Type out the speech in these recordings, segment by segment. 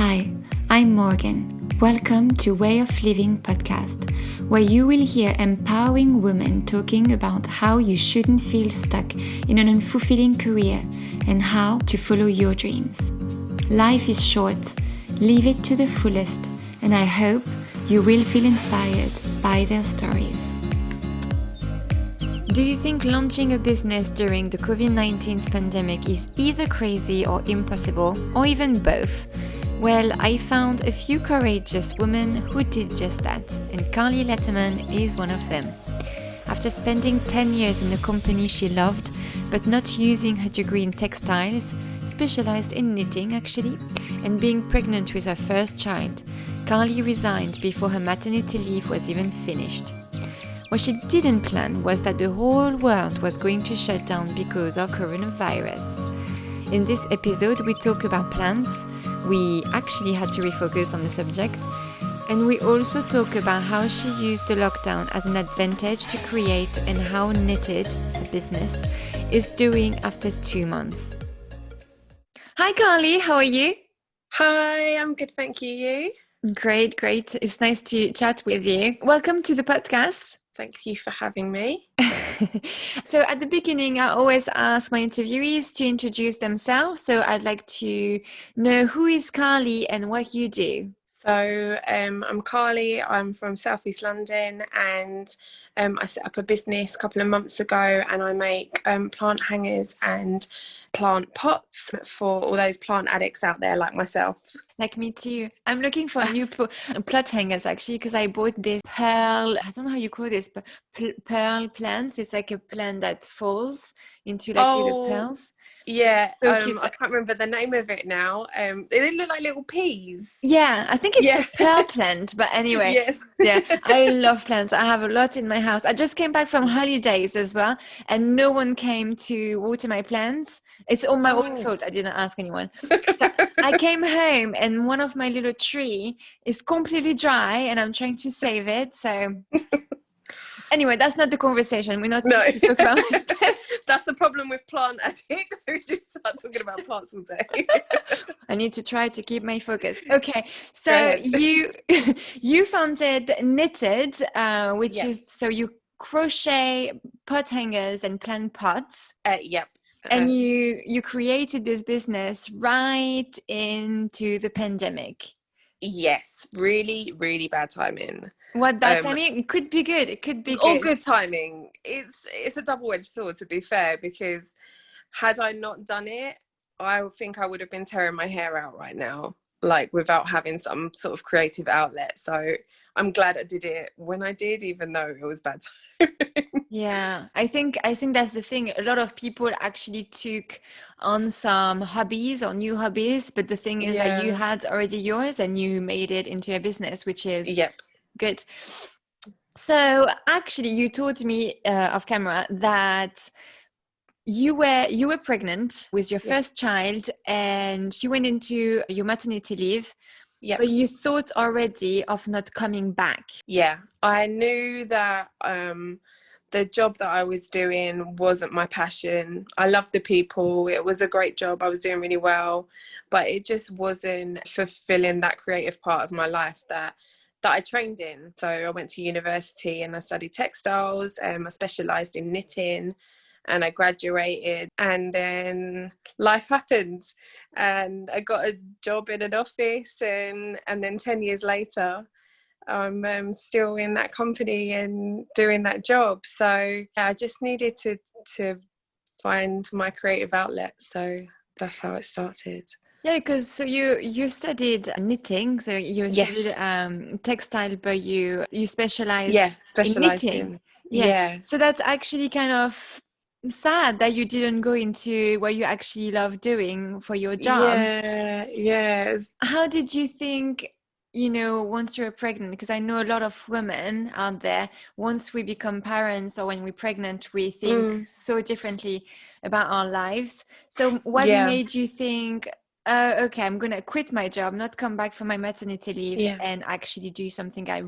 Hi, I'm Morgan. Welcome to Way of Living podcast, where you will hear empowering women talking about how you shouldn't feel stuck in an unfulfilling career and how to follow your dreams. Life is short, live it to the fullest, and I hope you will feel inspired by their stories. Do you think launching a business during the COVID-19 pandemic is either crazy or impossible, or even both? Well, I found a few courageous women who did just that, and Carly Latterman is one of them. After spending 10 years in a company she loved, but not using her degree in textiles, specialized in knitting actually, and being pregnant with her first child, Carly resigned before her maternity leave was even finished. What she didn't plan was that the whole world was going to shut down because of coronavirus. In this episode, we talk about plans. We actually had to refocus on the subject. And we also talk about how she used the lockdown as an advantage to create and how Knttd, a business, is doing after 2 months. Hi, Carly. How are you? Hi, I'm good. Thank you. You? Great. It's nice to chat with you. Welcome to the podcast. Thank you for having me. So at the beginning, I always ask my interviewees to introduce themselves. So I'd like to know who is Carly and what you do. So I'm Carly. I'm from South East London, and I set up a business a couple of months ago, and I make plant hangers and plant pots for all those plant addicts out there like myself. Like me too. I'm looking for new plot hangers actually, because I bought this pearl, I don't know how you call this, but pearl plants. It's like a plant that falls into like little pearls. Yeah, So cute. I can't remember the name of it now. They look like little peas. Yeah, I think it's the pearl plant, but anyway. Yes. Yeah, I love plants. I have a lot in my house. I just came back from holidays as well, and no one came to water my plants. It's all my own fault. I didn't ask anyone. So I came home and one of my little tree is completely dry and I'm trying to save it. So anyway, that's not the conversation. We're not to talk about That's the problem with plant addicts. We just start talking about plants all day. I need to try to keep my focus. Okay, so you founded Knttd, which is so you crochet pot hangers and plant pots. Yep. And you created this business right into the pandemic. Yes, really, really bad timing. What bad timing? It could be good. It could be good. All good timing. It's a double-edged sword, to be fair, because had I not done it, I think I would have been tearing my hair out right now, like without having some sort of creative outlet. So I'm glad I did it when I did, even though it was bad timing. Yeah, I think that's the thing. A lot of people actually took on some hobbies or new hobbies, but the thing is that you had already yours and you made it into a business, which is good. So actually, you told me off camera that you were pregnant with your first child and you went into your maternity leave. Yeah. But you thought already of not coming back. Yeah, I knew that the job that I was doing wasn't my passion. I loved the people. It was a great job. I was doing really well, but it just wasn't fulfilling that creative part of my life that I trained in. So I went to university and I studied textiles. I specialised in knitting and I graduated, and then life happened and I got a job in an office, and then 10 years later I'm still in that company and doing that job. So I just needed to find my creative outlet. So that's how it started. Yeah, because so you studied knitting, so you studied textile, but you specialized in knitting. So that's actually kind of sad that you didn't go into what you actually love doing for your job. How did you think, once you're pregnant? Because I know a lot of women out there, once we become parents or when we're pregnant, we think so differently about our lives. So what made you think, okay, I'm going to quit my job, not come back from my maternity leave and actually do something I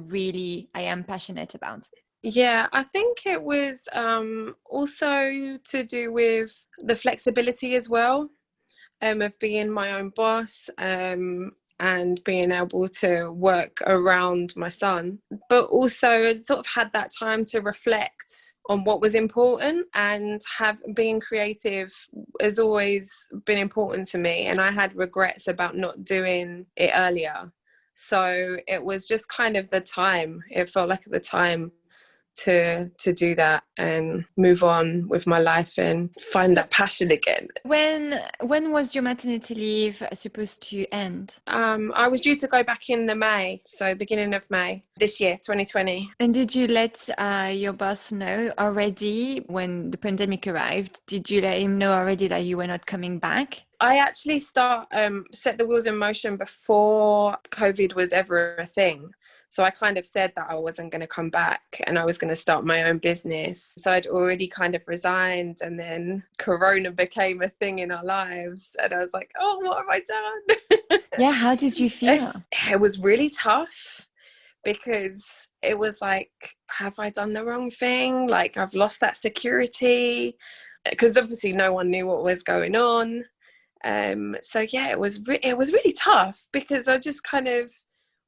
am passionate about? Yeah, I think it was also to do with the flexibility as well, of being my own boss. and being able to work around my son, but also sort of had that time to reflect on what was important, and being creative has always been important to me, and I had regrets about not doing it earlier. So it was just kind of the time, it felt like at the time to do that and move on with my life and find that passion again. When was your maternity leave supposed to end? I was due to go back in the May, so beginning of May this year, 2020. And did you let your boss know already when the pandemic arrived? Did you let him know already that you were not coming back? I actually set the wheels in motion before COVID was ever a thing. So I kind of said that I wasn't going to come back and I was going to start my own business. So I'd already kind of resigned, and then Corona became a thing in our lives. And I was like, oh, what have I done? Yeah, how did you feel? It was really tough because it was like, have I done the wrong thing? Like, I've lost that security, because obviously no one knew what was going on. So yeah, it was really tough because I just kind of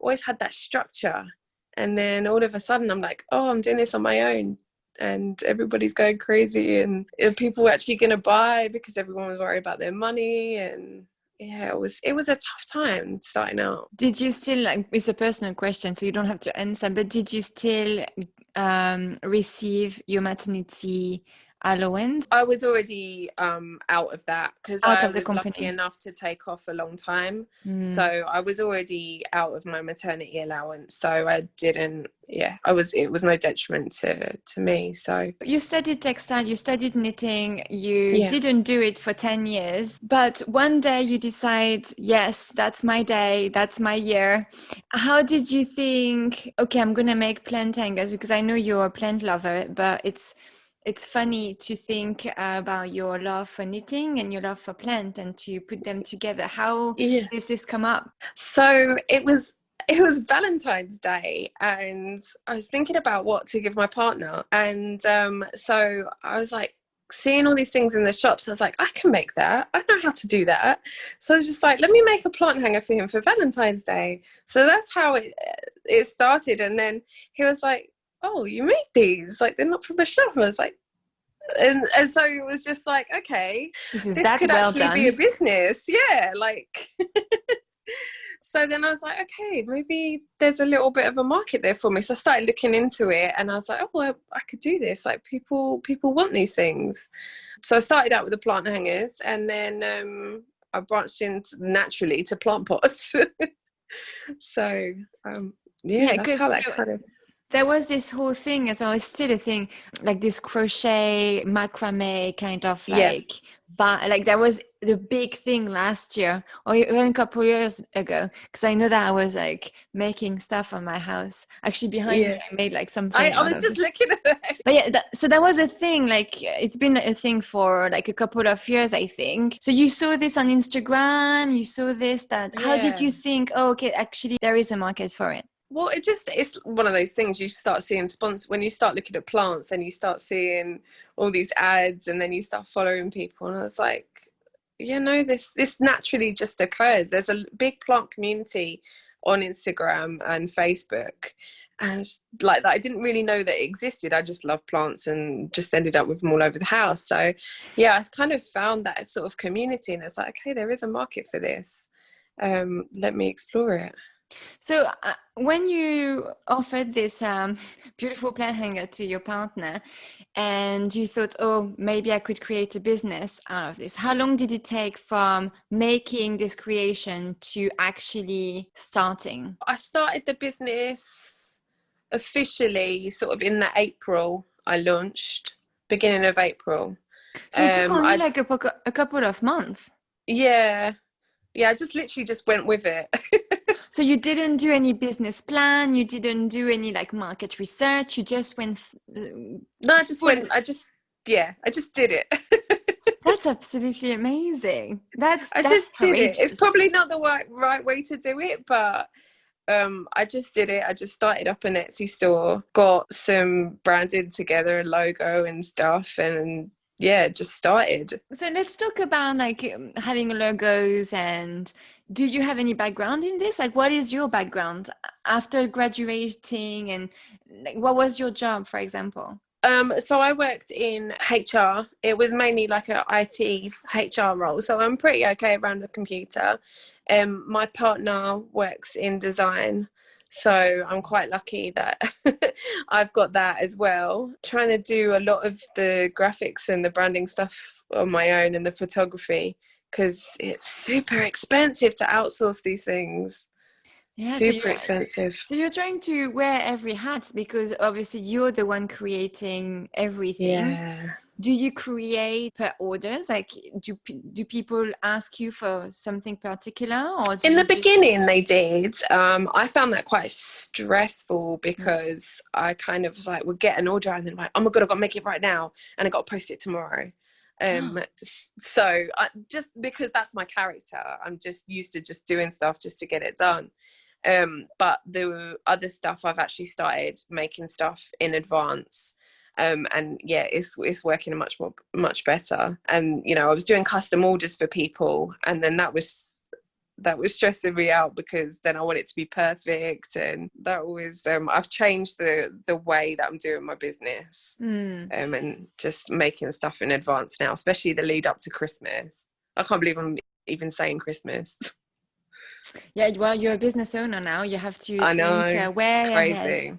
always had that structure, and then all of a sudden I'm like, oh, I'm doing this on my own, and everybody's going crazy, and are people actually going to buy, because everyone was worried about their money. And yeah, it was a tough time starting out. Did you still, like, it's a personal question so you don't have to answer, but did you still receive your maternity allowance? I was already out of that because I was lucky enough to take off a long time. So I was already out of my maternity allowance. So I didn't, it was no detriment to me. So you studied textile, you studied knitting, you didn't do it for 10 years, but one day you decide, yes, that's my day, that's my year. How did you think, okay, I'm going to make plant hangers? Because I know you're a plant lover, but it's funny to think about your love for knitting and your love for plant and to put them together. How did this come up? So it was Valentine's Day, and I was thinking about what to give my partner. And so I was like, seeing all these things in the shops, I was like, I can make that. I know how to do that. So I was just like, let me make a plant hanger for him for Valentine's Day. So that's how it started. And then he was like, oh, you made these? Like, they're not from a shop. I was like, and so it was just like, okay, this could actually be a business. Yeah, like, so then I was like, okay, maybe there's a little bit of a market there for me. So I started looking into it, and I was like, oh, well, I could do this. Like, people want these things. So I started out with the plant hangers, and then I branched into naturally to plant pots. So that's how that kind of. There was this whole thing as well, it's still a thing, like this crochet, macrame kind of like, like that was the big thing last year or even a couple of years ago, because I know that I was like making stuff on my house. Actually behind me, I made like something. I was just looking at that. But yeah, so that was a thing, like it's been a thing for like a couple of years, I think. So you saw this on Instagram, you saw this, how did you think, oh, okay, actually there is a market for it? Well, it's one of those things you start seeing when you start looking at plants and you start seeing all these ads, and then you start following people, and I was like, this naturally just occurs. There's a big plant community on Instagram and Facebook, and I was like that. I didn't really know that it existed. I just love plants and just ended up with them all over the house. So yeah, I kind of found that sort of community, and it's like, okay, there is a market for this. Let me explore it. So when you offered this beautiful plant hanger to your partner and you thought, oh, maybe I could create a business out of this, how long did it take from making this creation to actually starting? I started the business officially sort of in the April. I launched beginning of April. So it took only like a couple of months. Yeah, I just literally just went with it. So you didn't do any business plan, you didn't do any like market research, you just went no, I just went, I just did it. That's absolutely amazing. I just did it. It's probably not the right way to do it, but I just did it. I just started up an Etsy store, got some branded together, a logo and stuff, and just started. So let's talk about like having logos and Do you have any background in this? Like, what is your background after graduating, and like, what was your job, for example? So I worked in HR. It was mainly like a IT HR role. So I'm pretty okay around the computer. My partner works in design. So I'm quite lucky that I've got that as well. Trying to do a lot of the graphics and the branding stuff on my own and the photography, because it's super expensive to outsource these things. Yeah, Super expensive. so you're trying to wear every hat, because obviously you're the one creating everything. Yeah. Do you create per orders? Like, do people ask you for something particular, or do In the you just... beginning, they did. I found that quite stressful, Mm. because I kind of was like, would get an order and then I'm like, oh my God, I've got to make it right now. And I got to post it tomorrow. So just because that's my character, I'm just used to just doing stuff just to get it done. But the other stuff, I've actually started making stuff in advance. And yeah, it's working much better. And you know, I was doing custom orders for people, and then that was stressing me out, because then I want it to be perfect, and that was I've changed the way that I'm doing my business, and just making stuff in advance now, especially the lead up to Christmas. I can't believe I'm even saying Christmas. Yeah, well, you're a business owner now. You have to I know, think it's way ahead. crazy.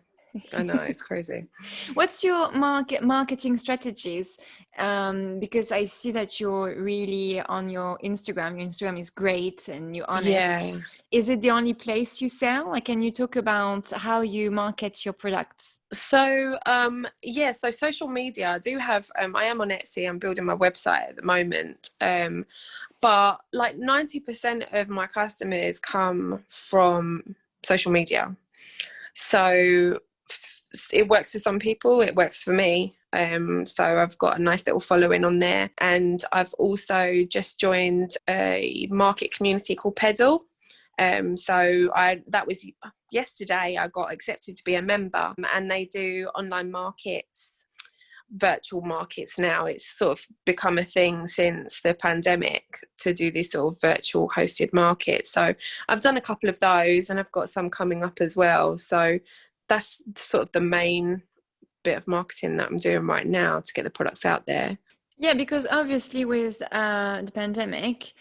I know, it's crazy. What's your marketing strategies? Because I see that you're really on your Instagram. Your Instagram is great, and you're on it. Yeah. Is it the only place you sell? Like, can you talk about how you market your products? So so social media, I do have I am on Etsy. I'm building my website at the moment, but like 90% of my customers come from social media. So it works for some people, it works for me. So I've got a nice little following on there, and I've also just joined a market community called Pedal. So that was yesterday. I got accepted to be a member, and they do online markets, virtual markets now. It's sort of become a thing since the pandemic to do these sort of virtual hosted markets. So I've done a couple of those, and I've got some coming up as well. So that's sort of the main bit of marketing that I'm doing right now to get the products out there. Yeah, because obviously with the pandemic,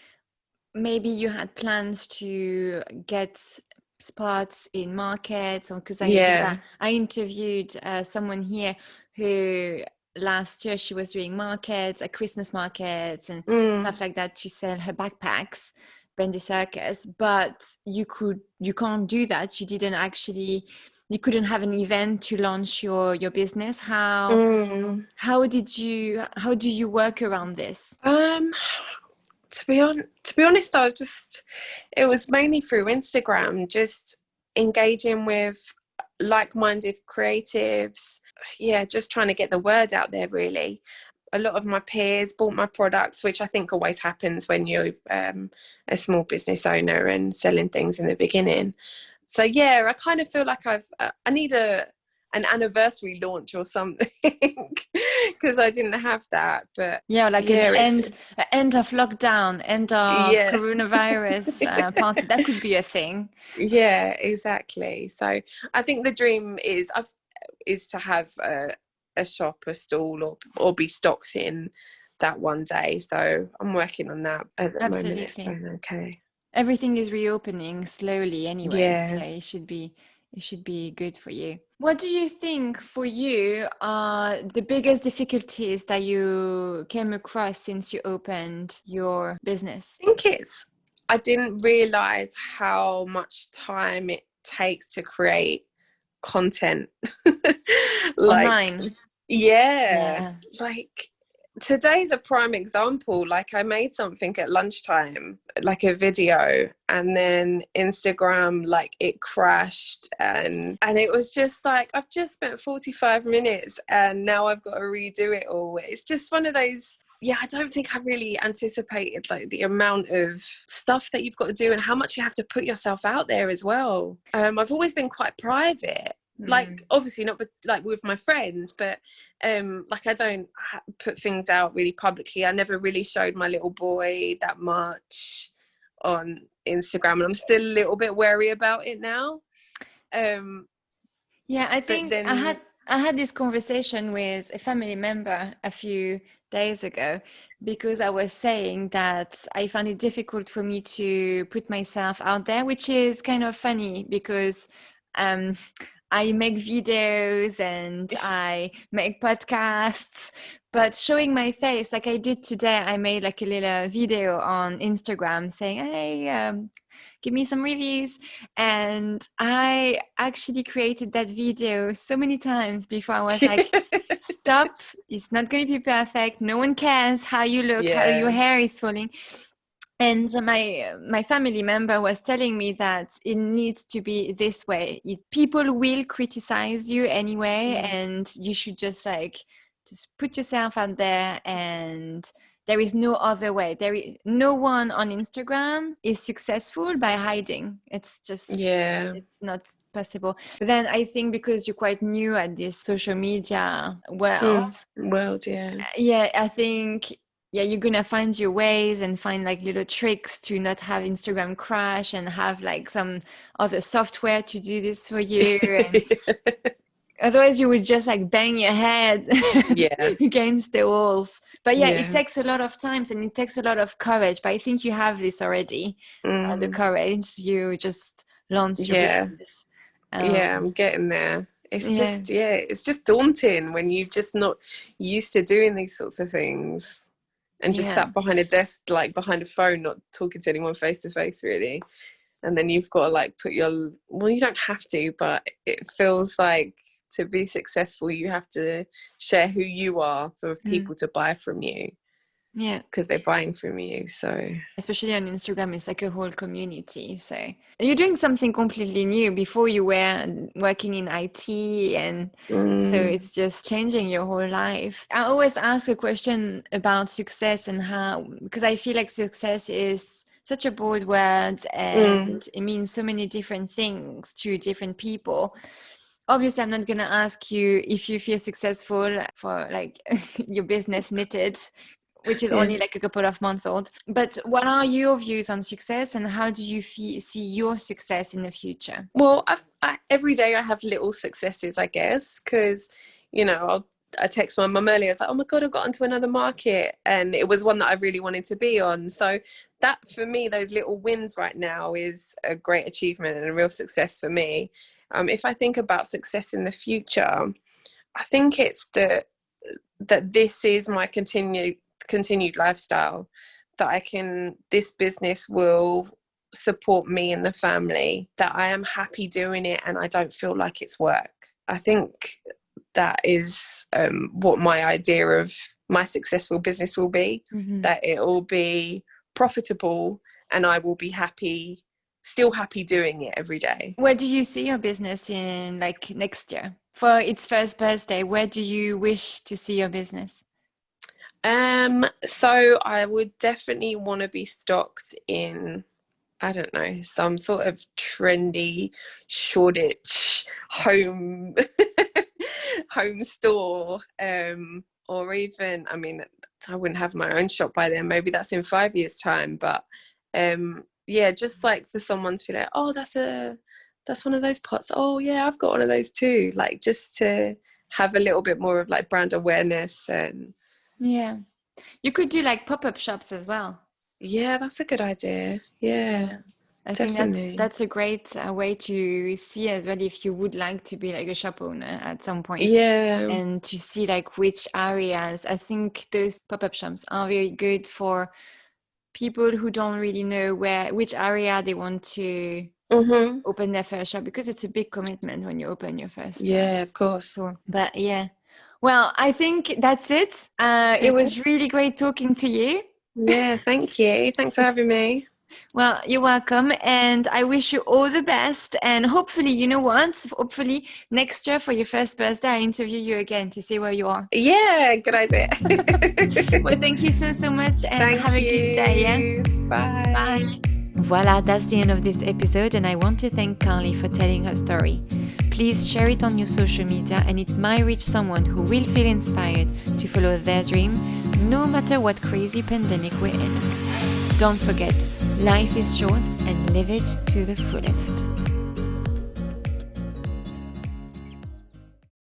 maybe you had plans to get spots in markets, or because Yeah. I interviewed someone here who last year she was doing markets, Christmas markets and stuff like that, to sell her backpacks, Bendy Circus. But you can't do that. You couldn't have an event to launch your business. How do you work around this? To be honest, it was mainly through Instagram, just engaging with like-minded creatives. Yeah, just trying to get the word out there, really. A lot of my peers bought my products, which I think always happens when you're a small business owner and selling things in the beginning. So yeah, I kind of feel like I need an anniversary launch or something, because I didn't have that. But yeah, like yeah, an end of lockdown, end of yeah. coronavirus party. That could be a thing. Yeah, exactly. So I think the dream is to have a shop, a stall, or be stocked in that one day. So I'm working on that at the moment. It's Absolutely. going okay. Everything is reopening slowly anyway. Yeah. So it should be good for you. What do you think for you are the biggest difficulties that you came across since you opened your business? I think I didn't realize how much time it takes to create content. Like, Online. yeah, Yeah. like today's a prime example. Like, I made something at lunchtime, like a video, and then Instagram, like, it crashed, and it was just like, I've just spent 45 minutes and now I've got to redo it all. It's just one of those, yeah, I don't think I really anticipated like the amount of stuff that you've got to do and how much you have to put yourself out there as well. I've always been quite private. Like, obviously not with my friends, but like, I don't put things out really publicly. I never really showed my little boy that much on Instagram, and I'm still a little bit wary about it now. Yeah, I But think then, I had this conversation with a family member a few days ago because I was saying that I found it difficult for me to put myself out there, which is kind of funny because um, I make videos and I make podcasts, but showing my face, like I did today, I made like a little video on Instagram saying, "Hey, give me some reviews." And I actually created that video so many times before I was like, stop, it's not going to be perfect. No one cares how you look, how your hair is falling. And my family member was telling me that it needs to be this way. People will criticize you anyway, and you should just put yourself out there, and there is no other way. No one on Instagram is successful by hiding. It's just it's not possible. But then I think because you're quite new at this social media world, I think you're gonna find your ways and find like little tricks to not have Instagram crash and have like some other software to do this for you. And otherwise you would just like bang your head against the walls. But it takes a lot of time and it takes a lot of courage. But I think you have this already, the courage. You just launched your business. I'm getting there. It's just, it's just daunting when you've just not used to doing these sorts of things. And just sat behind a desk, like behind a phone, not talking to anyone face to face, really. And then you've got to like you don't have to, but it feels like to be successful, you have to share who you are for people to buy from you. Yeah. Because they're buying from you. So especially on Instagram, it's like a whole community. So you're doing something completely new. Before you were working in IT, and so it's just changing your whole life. I always ask a question about success and how, because I feel like success is such a broad word and it means so many different things to different people. Obviously, I'm not going to ask you if you feel successful for like your business Knttd, which is only like a couple of months old. But what are your views on success, and how do you see your success in the future? Well, every day I have little successes, I guess, because, I text my mum earlier. I was like, oh my God, I got onto another market. And it was one that I really wanted to be on. So that, for me, those little wins right now is a great achievement and a real success for me. If I think about success in the future, I think it's that this is my continued lifestyle, that this business will support me and the family, that I am happy doing it and I don't feel like it's work. I think that is what my idea of my successful business will be, that it will be profitable and I will be happy, still happy doing it every day. Where do you see your business in like next year? For its first birthday, where do you wish to see your business? So I would definitely want to be stocked in, I don't know, some sort of trendy Shoreditch home store, or even, I mean, I wouldn't have my own shop by then, maybe that's in 5 years time, but just like for someone to be like, oh, that's one of those pots, oh yeah, I've got one of those too, like just to have a little bit more of like brand awareness. And you could do like pop-up shops as well. Yeah, that's a good idea. I think that's a great way to see as well if you would like to be like a shop owner at some point. And to see like which areas. I think those pop-up shops are very good for people who don't really know which area they want to open their first shop, because it's a big commitment when you open your first of course store. But well, I think that's it. It was really great talking to you. Thank you. Thanks for having me. Well, you're welcome, and I wish you all the best, and hopefully, hopefully next year for your first birthday I interview you again to see where you are. Yeah, good idea. Well, thank you so much, and have a good day. Bye. Voilà, that's the end of this episode, and I want to thank Carly for telling her story. Please share it on your social media, and it might reach someone who will feel inspired to follow their dream, no matter what crazy pandemic we're in. Don't forget, Life is short and live it to the fullest.